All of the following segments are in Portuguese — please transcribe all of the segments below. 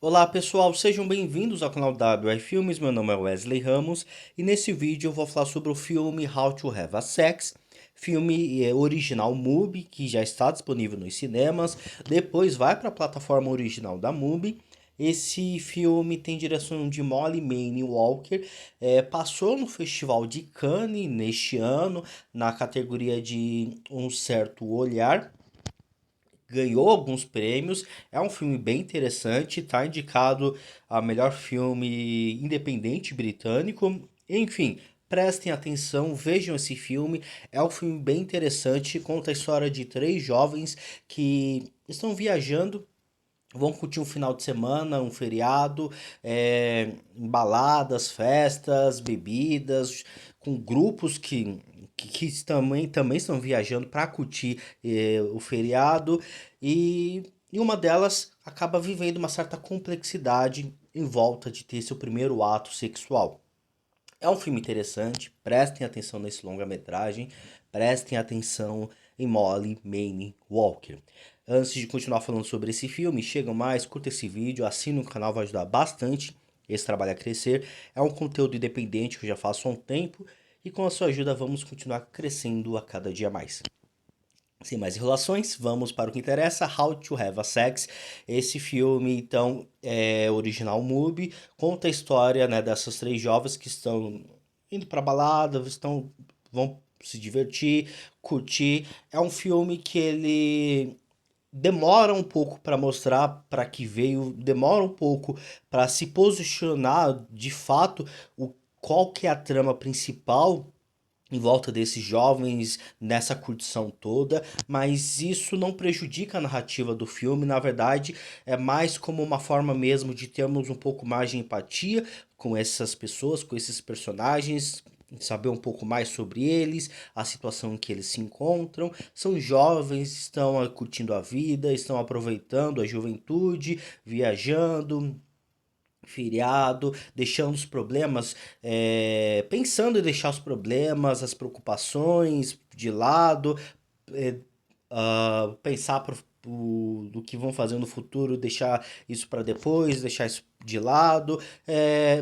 Olá pessoal, sejam bem-vindos ao canal WR Filmes, meu nome é Wesley Ramos e nesse vídeo eu vou falar sobre o filme How to Have a Sex, filme original MUBI que já está disponível nos cinemas, depois vai para a plataforma original da MUBI. Esse filme tem direção de Molly Manning Walker, passou no Festival de Cannes neste ano na categoria de Um Certo Olhar. Ganhou alguns prêmios, é um filme bem interessante, tá indicado a melhor filme independente britânico. Enfim, prestem atenção, vejam esse filme, é um filme bem interessante, conta a história de três jovens que estão viajando. Vão curtir um final de semana, um feriado, em baladas, festas, bebidas, com grupos que também estão viajando para curtir o feriado. E uma delas acaba vivendo uma certa complexidade em volta de ter seu primeiro ato sexual. É um filme interessante, prestem atenção nesse longa-metragem, prestem atenção em Molly Manning Walker. Antes de continuar falando sobre esse filme, chega mais, curta esse vídeo, assina o canal, vai ajudar bastante esse trabalho a crescer. É um conteúdo independente que eu já faço há um tempo e com a sua ajuda vamos continuar crescendo a cada dia mais. Sem mais enrolações, vamos para o que interessa, How to Have a Sex. Esse filme, então, é original MUBI, conta a história, né, dessas três jovens que estão indo para balada, vão se divertir, curtir. É um filme que ele demora um pouco para mostrar para que veio, demora um pouco para se posicionar de fato qual que é a trama principal em volta desses jovens nessa curtição toda, mas isso não prejudica a narrativa do filme, na verdade, é mais como uma forma mesmo de termos um pouco mais de empatia com essas pessoas, com esses personagens, saber um pouco mais sobre eles, a situação em que eles se encontram. São jovens, estão curtindo a vida, estão aproveitando a juventude, viajando, feriado, deixando os problemas, pensando em deixar os problemas, as preocupações de lado, é, pensar do que vão fazer no futuro, deixar isso para depois, deixar isso de lado,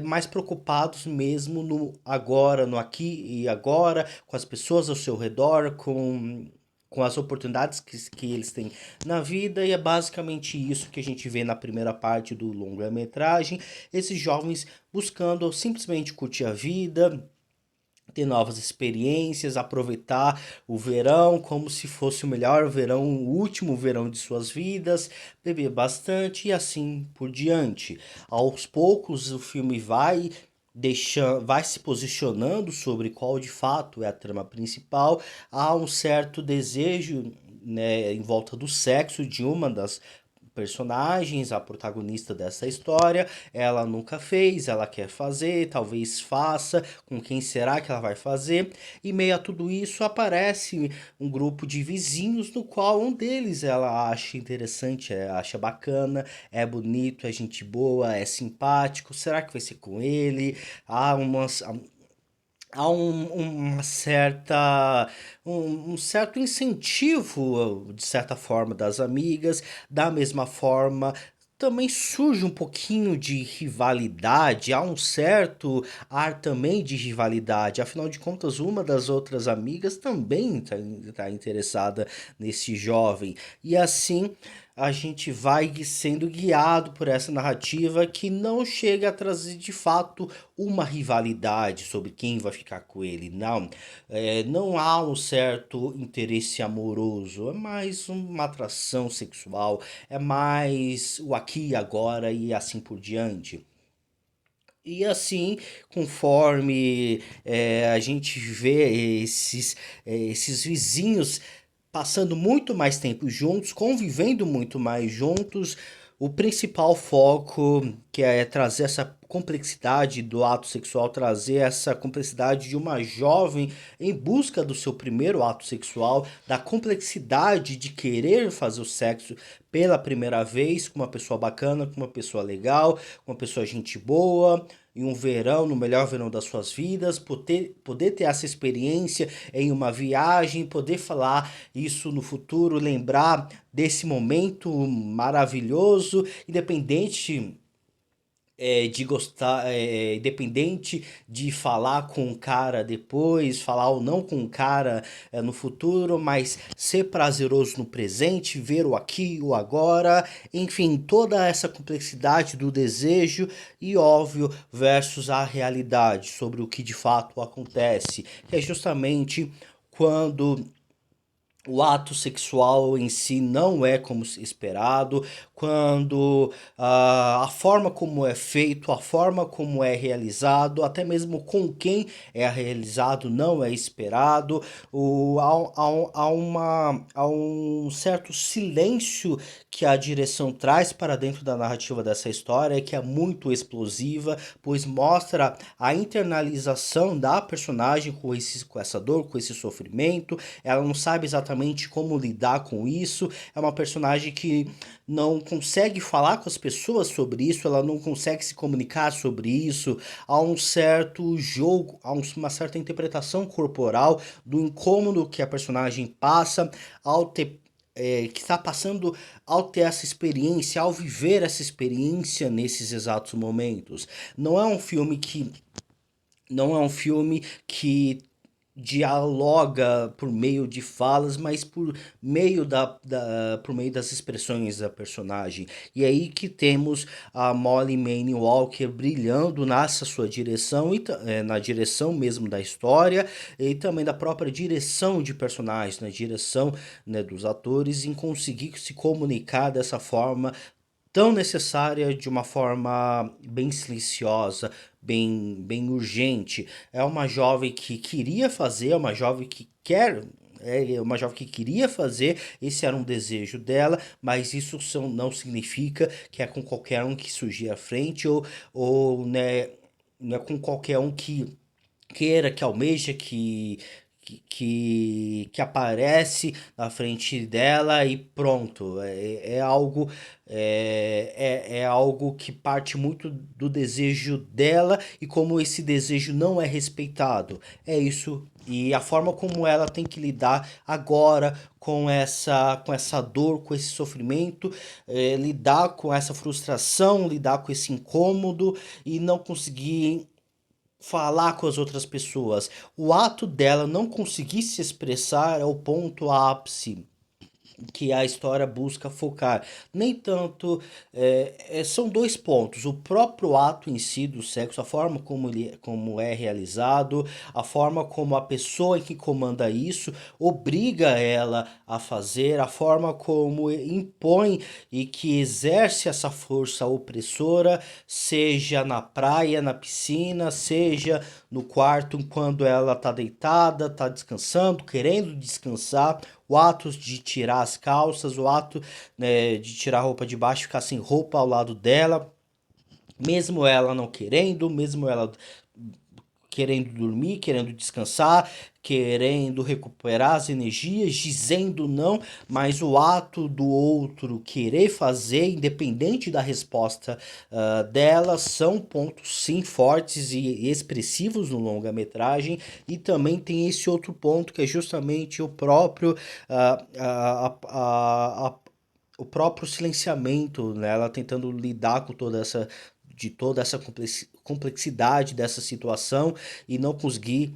mais preocupados mesmo no agora, no aqui e agora, com as pessoas ao seu redor, com as oportunidades que eles têm na vida, e é basicamente isso que a gente vê na primeira parte do longa-metragem, esses jovens buscando simplesmente curtir a vida, ter novas experiências, aproveitar o verão como se fosse o melhor verão, o último verão de suas vidas, beber bastante e assim por diante. Aos poucos o filme vai se posicionando sobre qual de fato é a trama principal. Há um certo desejo, né, em volta do sexo de uma das personagens, a protagonista dessa história, ela nunca fez, ela quer fazer, talvez faça, com quem será que ela vai fazer? E meio a tudo isso aparece um grupo de vizinhos no qual um deles ela acha interessante, acha bacana, é bonito, é gente boa, é simpático, será que vai ser com ele? Há umas há uma certa um certo incentivo de certa forma das amigas, da mesma forma também surge um pouquinho de rivalidade, há um certo ar também de rivalidade, afinal de contas uma das outras amigas também tá interessada nesse jovem, e assim a gente vai sendo guiado por essa narrativa que não chega a trazer de fato uma rivalidade sobre quem vai ficar com ele, não. Não há um certo interesse amoroso, é mais uma atração sexual, é mais o aqui e agora e assim por diante. E assim, conforme a gente vê esses vizinhos passando muito mais tempo juntos, convivendo muito mais juntos, o principal foco que é trazer essa complexidade do ato sexual, trazer essa complexidade de uma jovem em busca do seu primeiro ato sexual, da complexidade de querer fazer o sexo pela primeira vez com uma pessoa bacana, com uma pessoa legal, com uma pessoa gente boa, em um verão, no melhor verão das suas vidas, poder ter essa experiência em uma viagem, poder falar isso no futuro, lembrar desse momento maravilhoso, independente de gostar, independente de falar com o cara depois, falar ou não com o cara no futuro, mas ser prazeroso no presente, ver o aqui, o agora, enfim, toda essa complexidade do desejo e óbvio versus a realidade sobre o que de fato acontece, que é justamente quando o ato sexual em si não é como esperado, quando a forma como é feito, a forma como é realizado, até mesmo com quem é realizado não é esperado, há um certo silêncio que a direção traz para dentro da narrativa dessa história, que é muito explosiva, pois mostra a internalização da personagem com essa dor, com esse sofrimento. Ela não sabe exatamente como lidar com isso. É uma personagem que não consegue falar com as pessoas sobre isso, ela não consegue se comunicar sobre isso. Há um certo jogo, uma certa interpretação corporal do incômodo que a personagem passa ao ter que está passando ao ter essa experiência, ao viver essa experiência nesses exatos momentos. Não é um filme que não é um filme que dialoga por meio de falas, mas por meio das expressões da personagem. E é aí que temos a Molly Manning Walker brilhando nessa sua direção e na direção mesmo da história e também da própria direção de personagens, na direção, né, dos atores em conseguir se comunicar dessa forma tão necessária de uma forma bem silenciosa, bem urgente. É uma jovem que queria fazer, é uma jovem que quer. É uma jovem que queria fazer, esse era um desejo dela, mas isso não significa que é com qualquer um que surgir à frente, ou né, não é com qualquer um que queira, que almeja, que aparece na frente dela e pronto. É algo é algo que parte muito do desejo dela e como esse desejo não é respeitado. É isso. E a forma como ela tem que lidar agora com essa dor, com esse sofrimento, lidar com essa frustração, lidar com esse incômodo e não conseguir falar com as outras pessoas. O ato dela não conseguir se expressar é o ponto ápice que a história busca focar. Nem tanto. São dois pontos. O próprio ato em si do sexo, a forma como é realizado, a forma como a pessoa que comanda isso obriga ela a fazer, a forma como impõe e que exerce essa força opressora, seja na praia, na piscina, seja no quarto quando ela está deitada, está descansando, querendo descansar, o ato de tirar as calças, o ato, né, de tirar a roupa de baixo e ficar sem roupa ao lado dela, mesmo ela não querendo, mesmo ela querendo dormir, querendo descansar, querendo recuperar as energias, dizendo não, mas o ato do outro querer fazer, independente da resposta dela, são pontos sim fortes e expressivos no longa-metragem. E também tem esse outro ponto que é justamente o próprio ah, ah, ah, ah, o próprio silenciamento, né? Ela tentando lidar com toda essa complexidade dessa situação e não conseguir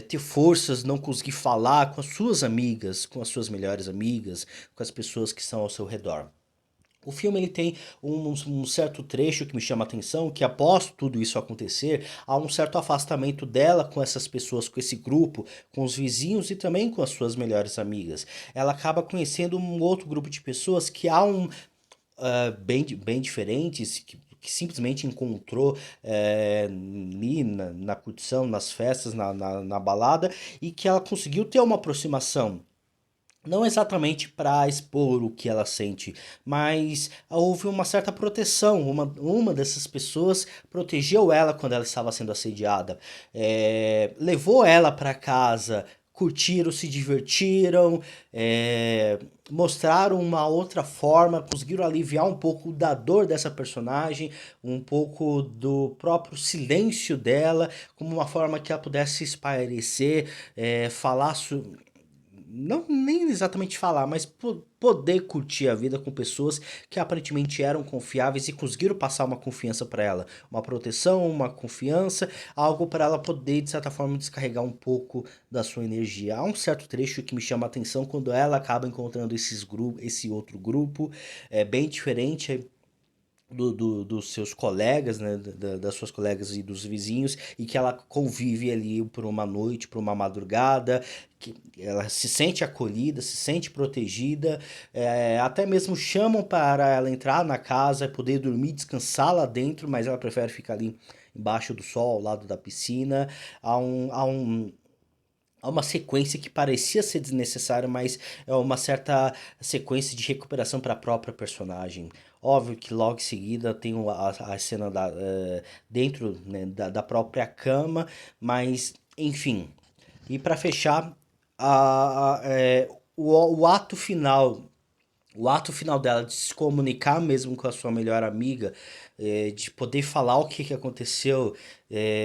ter forças, não conseguir falar com as suas amigas, com as suas melhores amigas, com as pessoas que estão ao seu redor. O filme ele tem um certo trecho que me chama a atenção, que após tudo isso acontecer, há um certo afastamento dela com essas pessoas, com esse grupo, com os vizinhos e também com as suas melhores amigas. Ela acaba conhecendo um outro grupo de pessoas que há bem diferentes, que simplesmente encontrou ali na curtição, nas festas, na balada, e que ela conseguiu ter uma aproximação. Não exatamente para expor o que ela sente, mas houve uma certa proteção. Uma dessas pessoas protegeu ela quando ela estava sendo assediada. Levou ela para casa, curtiram, se divertiram, mostraram uma outra forma, conseguiram aliviar um pouco da dor dessa personagem, um pouco do próprio silêncio dela, como uma forma que ela pudesse espairecer, falar não nem exatamente falar, mas poder curtir a vida com pessoas que aparentemente eram confiáveis e conseguiram passar uma confiança para ela, uma proteção, uma confiança, algo para ela poder de certa forma descarregar um pouco da sua energia. Há um certo trecho que me chama a atenção quando ela acaba encontrando esse outro grupo, é bem diferente dos seus colegas, né, das suas colegas e dos vizinhos, e que ela convive ali por uma noite, por uma madrugada, que ela se sente acolhida, se sente protegida, até mesmo chamam para ela entrar na casa, poder dormir, descansar lá dentro, mas ela prefere ficar ali embaixo do sol, ao lado da piscina. Há uma sequência que parecia ser desnecessária, mas é uma certa sequência de recuperação para a própria personagem. Óbvio que logo em seguida tem a cena dentro, né, da própria cama, mas enfim. E para fechar, o ato final, o ato final dela de se comunicar mesmo com a sua melhor amiga, de poder falar o que que aconteceu,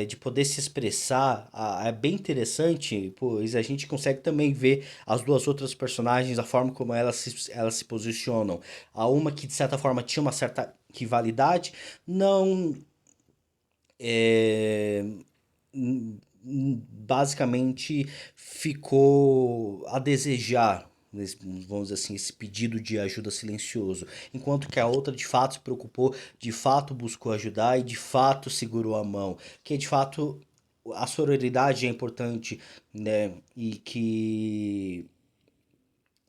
de poder se expressar, é bem interessante, pois a gente consegue também ver as duas outras personagens, a forma como elas se posicionam. A uma que de certa forma tinha uma certa rivalidade, não é, basicamente ficou a desejar, vamos dizer assim, esse pedido de ajuda silencioso, enquanto que a outra de fato se preocupou, de fato buscou ajudar e de fato segurou a mão, que de fato a sororidade é importante, né, e que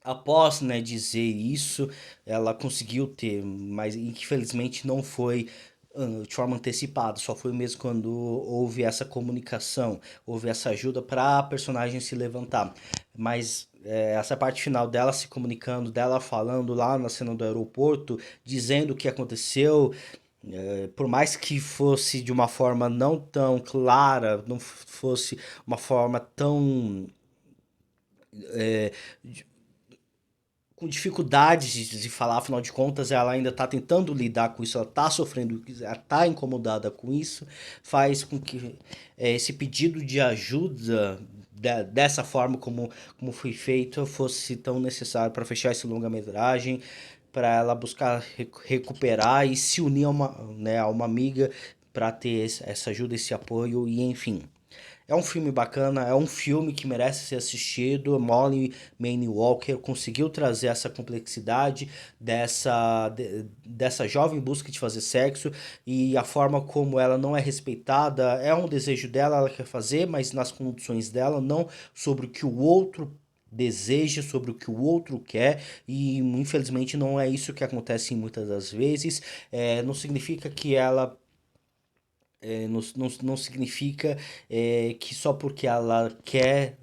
após, né, dizer isso, ela conseguiu ter, mas infelizmente não foi de forma antecipada, só foi mesmo quando houve essa comunicação, houve essa ajuda para a personagem se levantar. Mas essa parte final dela se comunicando, dela falando lá na cena do aeroporto, dizendo o que aconteceu, por mais que fosse de uma forma não tão clara, não fosse uma forma tão com dificuldades de falar, afinal de contas, ela ainda está tentando lidar com isso, ela está sofrendo, ela está incomodada com isso, faz com que esse pedido de ajuda dessa forma como foi feito fosse tão necessário para fechar esse longa-metragem, para ela buscar recuperar e se unir a uma amiga para ter essa ajuda, esse apoio e enfim. É um filme bacana, é um filme que merece ser assistido. Molly Manny Walker conseguiu trazer essa complexidade dessa jovem em busca de fazer sexo e a forma como ela não é respeitada. É um desejo dela, ela quer fazer, mas nas condições dela, não sobre o que o outro deseja, sobre o que o outro quer, e infelizmente não é isso que acontece muitas das vezes. Não significa que ela não significa que só porque ela quer,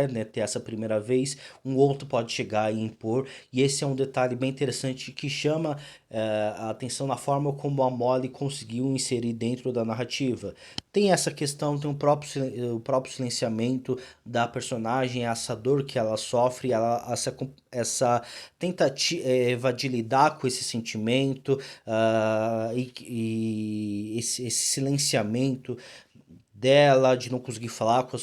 né, ter essa primeira vez, um outro pode chegar e impor. E esse é um detalhe bem interessante que chama a atenção na forma como a Molly conseguiu inserir dentro da narrativa. Tem essa questão, tem o próprio silenciamento da personagem, essa dor que ela sofre, essa tentativa de lidar com esse sentimento, esse silenciamento dela, de não conseguir falar com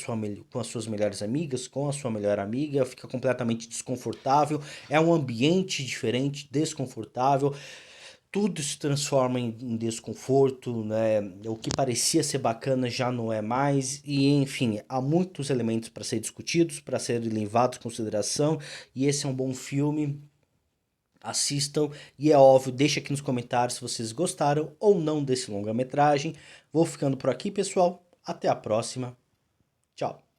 com as suas melhores amigas, com a sua melhor amiga, fica completamente desconfortável, é um ambiente diferente, desconfortável, tudo se transforma em desconforto, né? O que parecia ser bacana já não é mais, e enfim, há muitos elementos para ser discutidos, para serem levados em consideração, e esse é um bom filme. Assistam e é óbvio, deixa aqui nos comentários se vocês gostaram ou não desse longa-metragem. Vou ficando por aqui, pessoal. Até a próxima. Tchau.